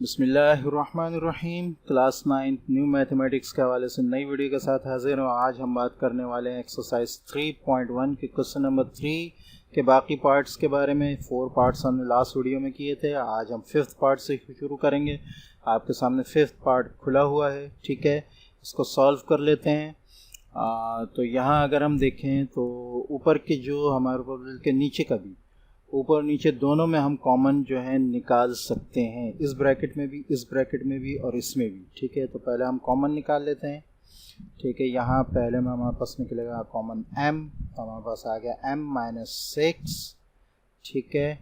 बिस्मिल्लाहिर्रहमानिर्रहीम। Class 9 new mathematics के हवाले से नई वीडियो के साथ हाजिर हूँ। आज हम बात करने वाले हैं एक्सरसाइज 3.1 के क्वेश्चन नंबर 3 के बाकी पार्ट्स के बारे में। 4 पार्ट्स हमने लास्ट वीडियो में किए थे। आज हम 5th पार्ट से शुरू करेंगे। आपके सामने 5th पार्ट खुला हुआ है, ठीक है। इसको सॉल्व कर लेते हैं। तो यहाँ अगर हम देखें तो ऊपर के जो हमारे पास के नीचे का भी, ऊपर नीचे दोनों में हम कॉमन जो है निकाल सकते हैं, इस ब्रैकेट में भी, इस ब्रैकेट में भी और इसमें भी, ठीक है। तो पहले हम कॉमन निकाल लेते हैं, ठीक है। यहाँ पहले में हमारे पास निकलेगा कॉमन m, तो हमारे पास आ गया m-6, ठीक है।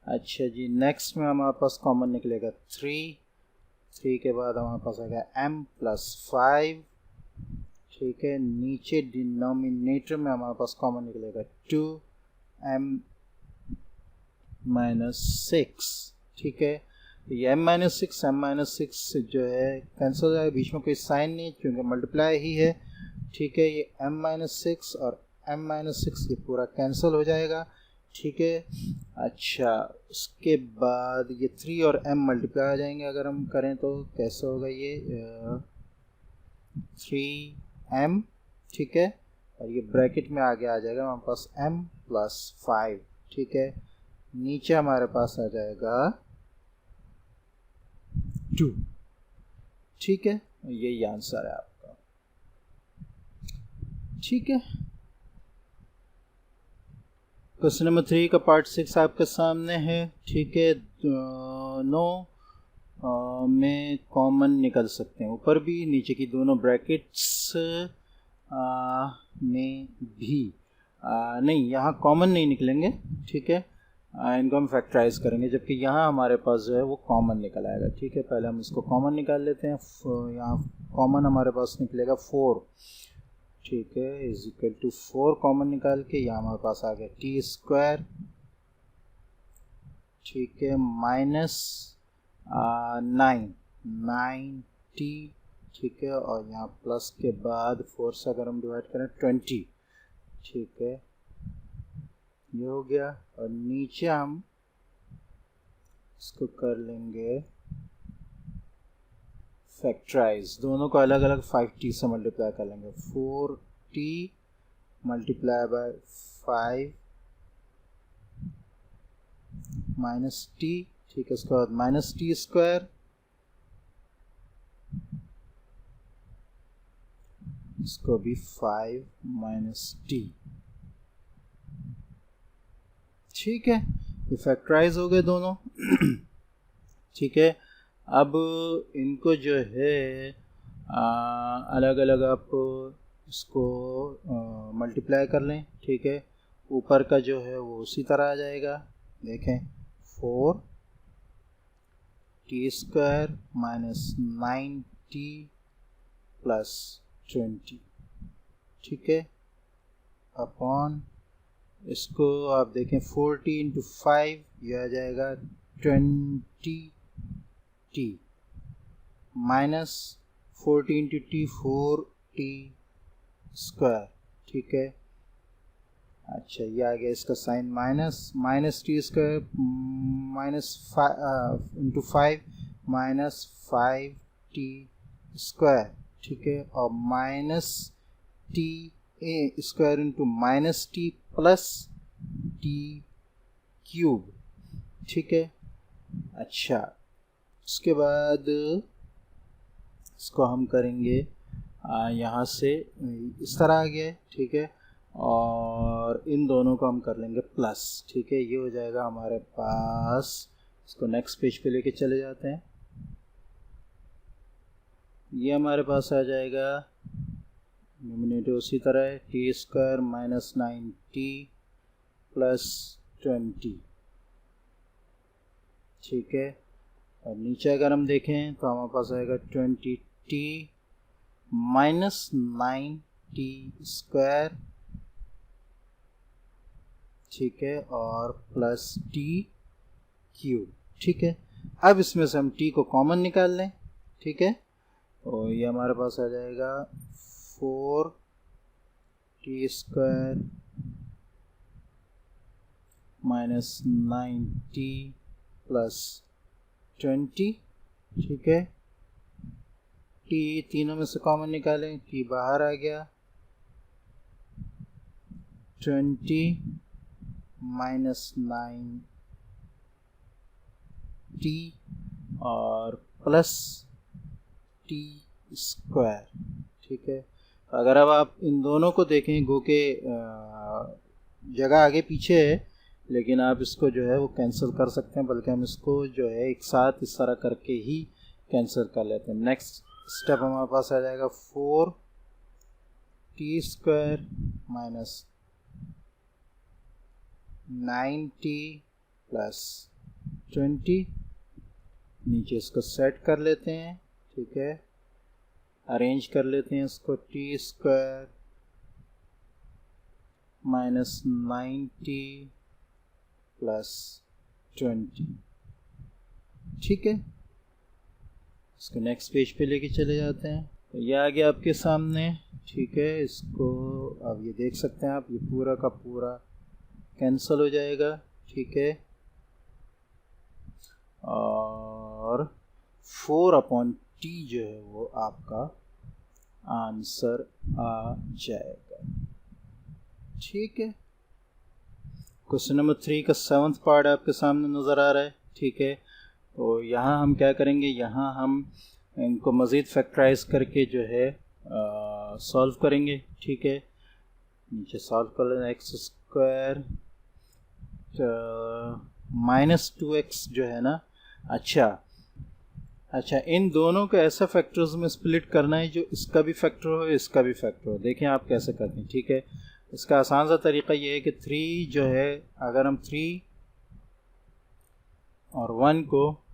अच्छा जी, नेक्स्ट में हमारे पास कॉमन निकलेगा 3 के बाद हमारे पास आ गया m+5, ठीक है। नीचे डिनोमिनेटर में हमारे पास कॉमन निकलेगा 2m-6, ठीक है। तो ये m-6 जो है कैंसिल हो जाएगा, बीच में कोई साइन नहीं क्योंकि मल्टीप्लाई ही है, ठीक है। ये m-6 और m-6 ये पूरा कैंसिल हो जाएगा, ठीक है। अच्छा, उसके बाद ये 3 और m मल्टीप्लाई हो जाएंगे अगर हम करें तो कैसे होगा, ये 3m, ठीक है। और ये ब्रैकेट में आगे आ जाएगा हमारे पास m+5, ठीक है। नीचे हमारे पास आ जाएगा 2, ठीक है। यही आंसर है आपका, ठीक है। क्वेश्चन नंबर 3 का पार्ट 6 आपके सामने है, ठीक है। दोनों में कॉमन निकल सकते हैं, ऊपर भी नीचे की दोनों ब्रैकेट्स में भी नहीं, यहाँ कॉमन नहीं निकलेंगे, ठीक है। इनको हम फैक्टराइज करेंगे, जबकि यहाँ हमारे पास जो है वो कॉमन निकल आएगा, ठीक है। पहले हम इसको कॉमन निकाल लेते हैं। यहाँ कॉमन हमारे पास निकलेगा 4, ठीक है, इज इक्वल टू 4 कॉमन निकाल के यहाँ हमारे पास आ गया t², ठीक है, -9t, ठीक है। और यहाँ प्लस के बाद 4 से अगर हम डिवाइड करें 20, ठीक है, ये हो गया। और नीचे हम इसको कर लेंगे फैक्टराइज, दोनों को अलग अलग 5t से मल्टीप्लाई कर लेंगे। 4t मल्टीप्लाई बाय 5 -t, ठीक है। उसके बाद -t², इसको भी 5 -t, ठीक है। ये फैक्टराइज हो गए दोनों ठीक है। अब इनको जो है अलग अलग आप इसको मल्टीप्लाई कर लें, ठीक है। ऊपर का जो है वो उसी तरह आ जाएगा, देखें 4t² -9t+20, ठीक है, अपॉन इसको आप देखें 4t × 5 ये आ जाएगा 20t minus 4t × t 4t², ठीक है। अच्छा, ये आ गया इसका साइन -t² -5 -5t², ठीक है। और -t² -t+t³, ठीक है। अच्छा, उसके बाद इसको हम करेंगे यहाँ से इस तरह आ गया, ठीक है। और इन दोनों को हम कर लेंगे प्लस, ठीक है। ये हो जाएगा हमारे पास, इसको नेक्स्ट पेज पे लेके चले जाते हैं। ये हमारे पास आ जाएगा न्यूमरेटर उसी तरह है, t² -9t+20, ठीक है। और नीचे अगर हम देखें तो हमारे पास आएगा 20t -9t², ठीक है, और +t³, ठीक है। अब इसमें से हम t को कॉमन निकाल लें, ठीक है। तो ये हमारे पास आ जाएगा 4t² -9t+20, ठीक है। टी तीनों में से कॉमन निकालें, टी बाहर आ गया, 20 माइनस 9 टी और प्लस टी स्क्वायर। ठीक है। अगर अब आप इन दोनों को देखें, गो के जगह आगे पीछे है, लेकिन आप इसको जो है वो कैंसिल कर सकते हैं, बल्कि हम इसको जो है एक साथ इस तरह करके ही कैंसिल कर लेते हैं। नेक्स्ट स्टेप हमारे पास आ जाएगा 4 T square minus 9t plus 20। नीचे इसको सेट कर लेते हैं। ठीक है, अरेंज कर लेते हैं इसको, T square minus 9t plus 20। ठीक है, इसको नेक्स्ट पेज पे लेके चले जाते हैं। तो ये आ गया आपके सामने। ठीक है, इसको अब ये देख सकते हैं आप, ये पूरा का पूरा कैंसिल हो जाएगा। ठीक है, और 4/t जो है वो आपका आंसर आ जाएगा। ठीक है, क्वेश्चन नंबर 3 का 7th पार्ट आपके सामने नज़र आ रहा है। ठीक है, तो यहाँ हम क्या करेंगे, यहाँ हम इनको मज़ीद फैक्टराइज करके जो है सॉल्व करेंगे। ठीक है, नीचे सॉल्व कर लेना, एक्स स्क्वायर माइनस 2x जो है ना, अच्छा इन दोनों को ऐसा फैक्टर्स में स्प्लिट करना है जो इसका भी फैक्टर हो इसका भी फैक्टर हो। देखें आप कैसे करते हैं। ठीक है, इसका आसान सा तरीका ये है कि 3 जो है, अगर हम 3 और 1 को,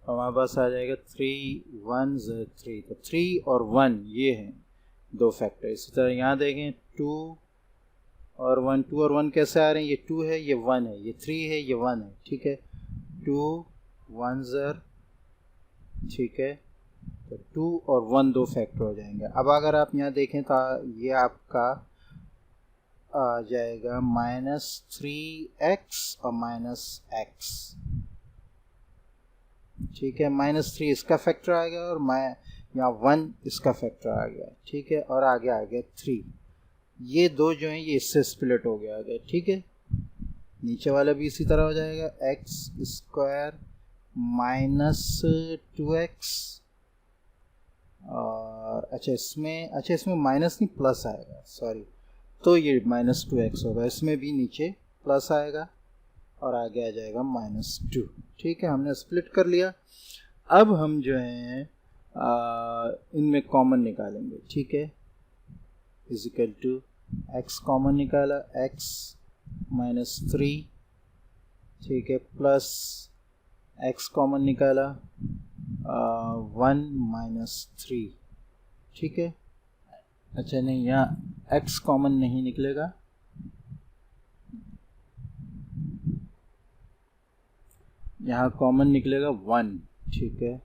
हमारे पास आ जाएगा 3 1 3, तो 3 और 1 ये हैं दो फैक्टर। इसी तरह यहाँ देखें 2 और 1, 2 और 1 कैसे आ रहे हैं, ये 2 है ये 1 है, ये 3 है ये 1 है। ठीक है, 2 1 ठीक है, तो 2 और 1 दो फैक्टर हो जाएंगे। अब अगर आप यहाँ देखें तो ये आपका आ जाएगा -3x और -x। ठीक है, -3 इसका फैक्टर आ गया और यहाँ 1 इसका फैक्टर आ गया। ठीक है, और आगे आ गया 3, ये दो जो हैं ये इससे स्प्लिट हो गया आगे। ठीक है, नीचे वाला भी इसी तरह हो जाएगा, एक्स स्क्वायर माइनस 2x, और अच्छा इसमें माइनस नहीं प्लस आएगा, सॉरी, तो ये -2x होगा, इसमें भी नीचे प्लस आएगा और आगे आ जाएगा -2। ठीक है, हमने स्प्लिट कर लिया। अब हम जो हैं इनमें कॉमन निकालेंगे। ठीक है, इजिकल टू x कॉमन निकाला, x -3, ठीक है, प्लस x कॉमन निकाला 1 -3। ठीक है, अच्छा नहीं, यहाँ x कॉमन नहीं निकलेगा, यहाँ कॉमन निकलेगा 1। ठीक है,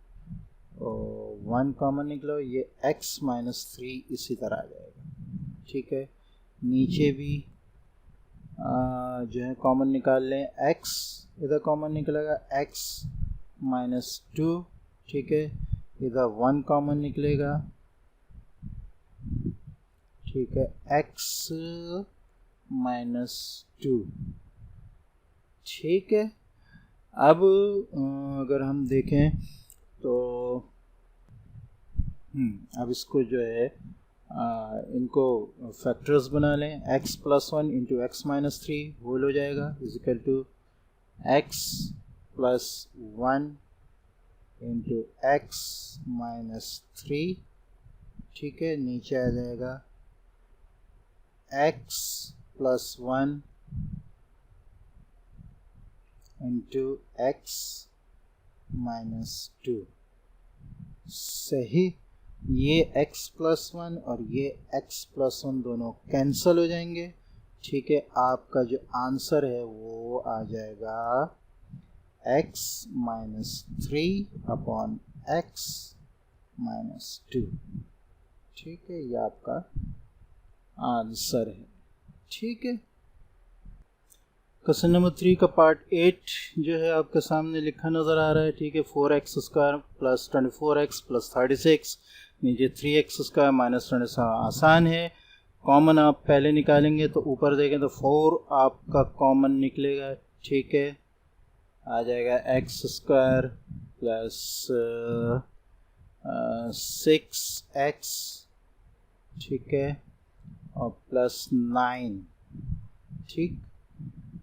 और 1 कॉमन निकला, ये x -3 इसी तरह आ जाएगा। ठीक है, नीचे भी जो है कॉमन निकाल लें, x इधर कॉमन निकलेगा, x -2। ठीक है, इधर 1 कॉमन निकलेगा। ठीक है, x -2। ठीक है, अब अगर हम देखें तो अब इसको जो है इनको फैक्टर्स बना लें, x + 1 इंटू एक्स -3 होल हो जाएगा, is equal to x + 1 into x -3। ठीक है, नीचे आ जाएगा x + 1 इंटू एक्स -2। सही, ये x + 1 और ये x + 1 दोनों कैंसिल हो जाएंगे। ठीक है, आपका जो आंसर है वो आ जाएगा x -3/x -2। ठीक है, ये आपका आंसर है। ठीक है, क्वेश्चन नंबर 3 का पार्ट 8 जो है आपके सामने लिखा नज़र आ रहा है, ठीक है। 4x square plus 24x plus 36, नीचे 3x स्क्वायर माइनस 27। आसान है, कॉमन आप पहले निकालेंगे तो ऊपर देखें तो 4 आपका कॉमन निकलेगा, ठीक है। आ जाएगा x स्क्वायर प्लस 6x, ठीक है, और प्लस 9, ठीक।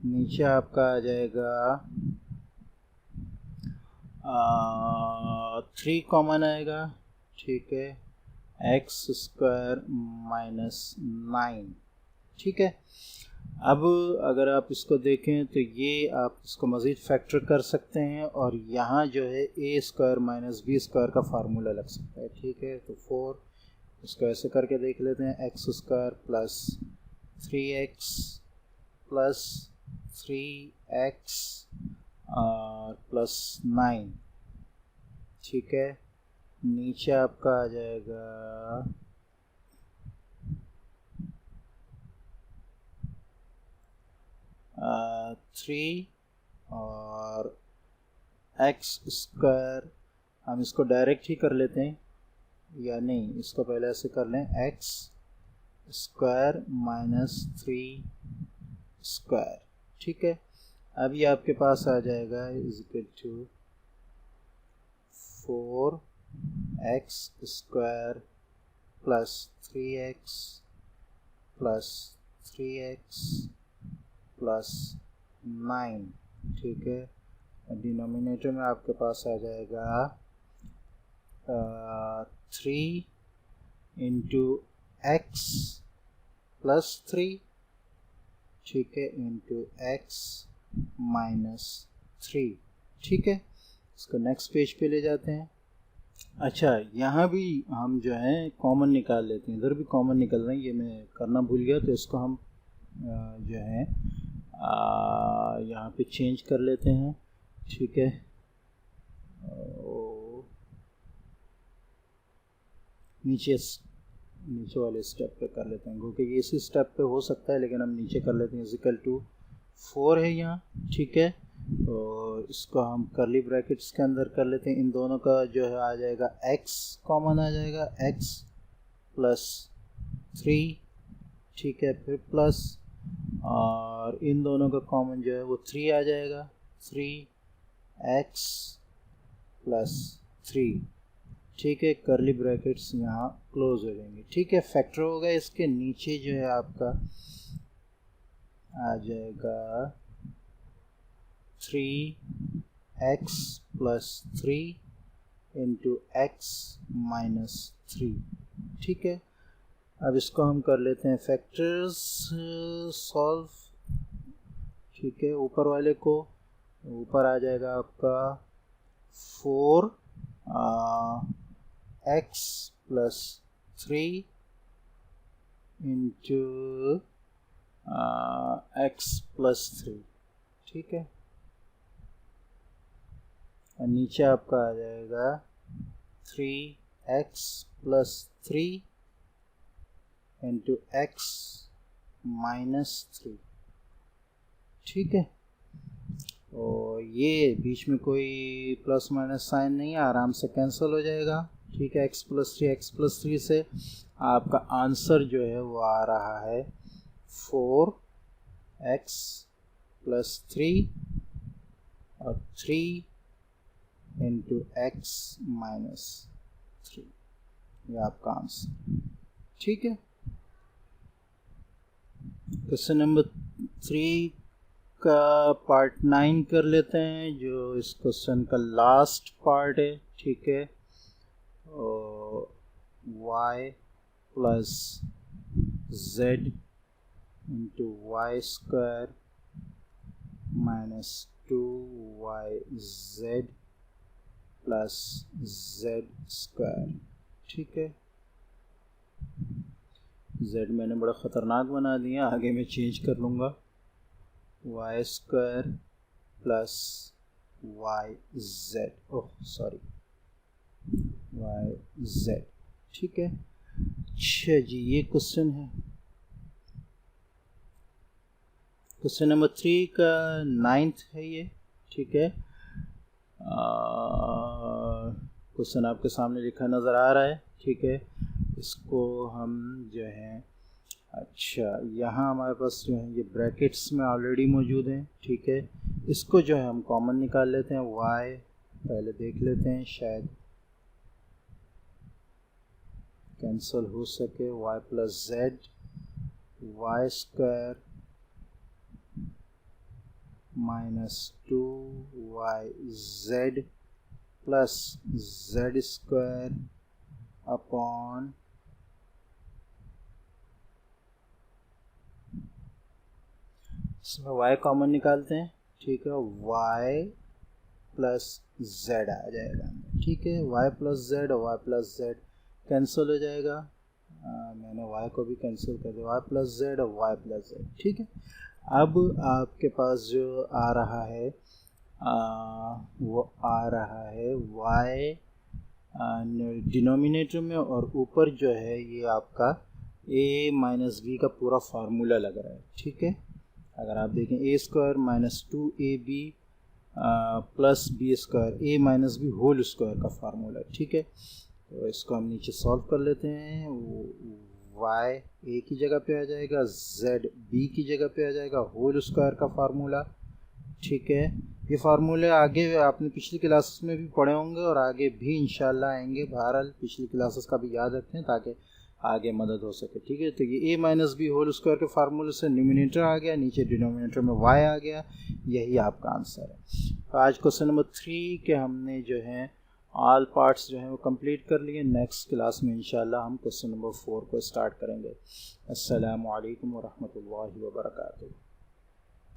नीचे आपका आ जाएगा 3 कॉमन आएगा, ठीक है, एक्स स्क्वायर माइनस 9, ठीक है। अब अगर आप इसको देखें तो ये आप इसको मज़ीद फैक्टर कर सकते हैं और यहाँ जो है ए स्क्वायर माइनस बी स्क्वायर का फार्मूला लग सकता है, ठीक है। तो 4 इसको ऐसे करके देख लेते हैं, x square plus 3x plus 3x plus 9, ठीक है। नीचे आपका आ जाएगा 3 और x स्क्वायर, हम इसको डायरेक्ट ही कर लेते हैं या नहीं, इसको पहले ऐसे कर लें, x स्क्वायर माइनस 3 स्क्वायर, ठीक है। अब ये आपके पास आ जाएगा is equal to 4x square plus 3x plus 3x plus 9, ठीक है। डिनोमिनेटर में आपके पास आ जाएगा 3 इंटू एक्स प्लस 3, ठीक है, इंटू एक्स माइनस 3, ठीक है। इसको नेक्स्ट पेज पे ले जाते हैं। अच्छा, यहाँ भी हम जो है कॉमन निकाल लेते हैं, इधर भी कॉमन निकल रहे हैं, ये मैं करना भूल गया, तो इसको हम जो है यहाँ पे चेंज कर लेते हैं, ठीक है। नीचे वाले स्टेप पे कर लेते हैं, क्योंकि ये इसी स्टेप पे हो सकता है, लेकिन हम नीचे कर लेते हैं। इजिकल टू 4 है यहाँ, ठीक है, और इसको हम करली ब्रैकेट्स के अंदर कर लेते हैं। इन दोनों का जो है आ जाएगा x कॉमन आ जाएगा, x प्लस 3, ठीक है, फिर प्लस, और इन दोनों का कॉमन जो है वो 3 आ जाएगा, 3x प्लस 3, ठीक है। करली ब्रैकेट्स यहाँ क्लोज हो जाएंगे, ठीक है। फैक्टर होगा, इसके नीचे जो है आपका आ जाएगा 3x plus 3 into x minus 3, ठीक है। अब इसको हम कर लेते हैं फैक्टर्स सॉल्व, ठीक है। ऊपर वाले को, ऊपर आ जाएगा आपका 4x plus 3 into x plus 3, ठीक है। और नीचे आपका आ जाएगा 3x plus 3 into x minus 3, ठीक है। और ये बीच में कोई प्लस माइनस साइन नहीं है, आराम से कैंसिल हो जाएगा, ठीक है। x प्लस 3 से आपका आंसर जो है वो आ रहा है 4x प्लस 3 और 3 इंटू एक्स माइनस 3, ये आपका आंसर, ठीक है। क्वेश्चन नंबर 3 का पार्ट 9 कर लेते हैं, जो इस क्वेश्चन का लास्ट पार्ट है, ठीक है। y plus z into y square minus 2yz plus z square, ठीक है। z मैंने बड़ा ख़तरनाक बना दिया, आगे मैं चेंज कर लूँगा, y square plus yz, oh sorry, yz, ठीक है। अच्छा जी, ये क्वेश्चन है। क्वेश्चन नंबर 3 का 9th है ये, ठीक है। क्वेश्चन आपके सामने लिखा नज़र आ रहा है, ठीक है। इसको हम जो है, अच्छा यहाँ हमारे पास जो है ये ब्रैकेट्स में ऑलरेडी मौजूद हैं, ठीक है। इसको जो है हम कॉमन निकाल लेते हैं, y पहले देख लेते हैं, शायद कैंसिल हो सके। y plus z, y square minus 2yz plus z square upon इसमें y कॉमन निकालते हैं, ठीक है। y प्लस z आ जाएगा, ठीक है। y प्लस z और y प्लस z कैंसिल हो जाएगा। मैंने y को भी कैंसिल कर दिया, y प्लस z और y प्लस z, ठीक है। अब आपके पास जो आ रहा है वो आ रहा है y डिनोमिनेटर में, और ऊपर जो है ये आपका a माइनस b का पूरा फार्मूला लग रहा है, ठीक है। अगर आप देखें a square minus 2ab plus b square a minus b whole square का फार्मूला, ठीक है। तो इसको हम नीचे सॉल्व कर लेते हैं। y a की जगह पे आ जाएगा, z b की जगह पे आ जाएगा, होल स्क्वायर का फार्मूला, ठीक है। ये फार्मूले आगे आपने पिछली क्लासेस में भी पढ़े होंगे और आगे भी इंशाल्लाह आएंगे। बहरहाल पिछली क्लासेस का भी याद रखें ताकि आगे मदद हो सके, ठीक है। तो ये a minus b whole square के फार्मूले से न्यूमिनेटर आ गया, नीचे डिनोमिनेटर में y आ गया, यही आपका आंसर है। तो आज क्वेश्चन नंबर 3 के हमने जो है ऑल पार्ट्स जो हैं वो कंप्लीट कर लिए। नेक्स्ट क्लास में इंशाल्लाह हम क्वेश्चन नंबर 4 को स्टार्ट करेंगे। अस्सलामु अलैकुम व रहमतुल्लाहि व बरकातुहू।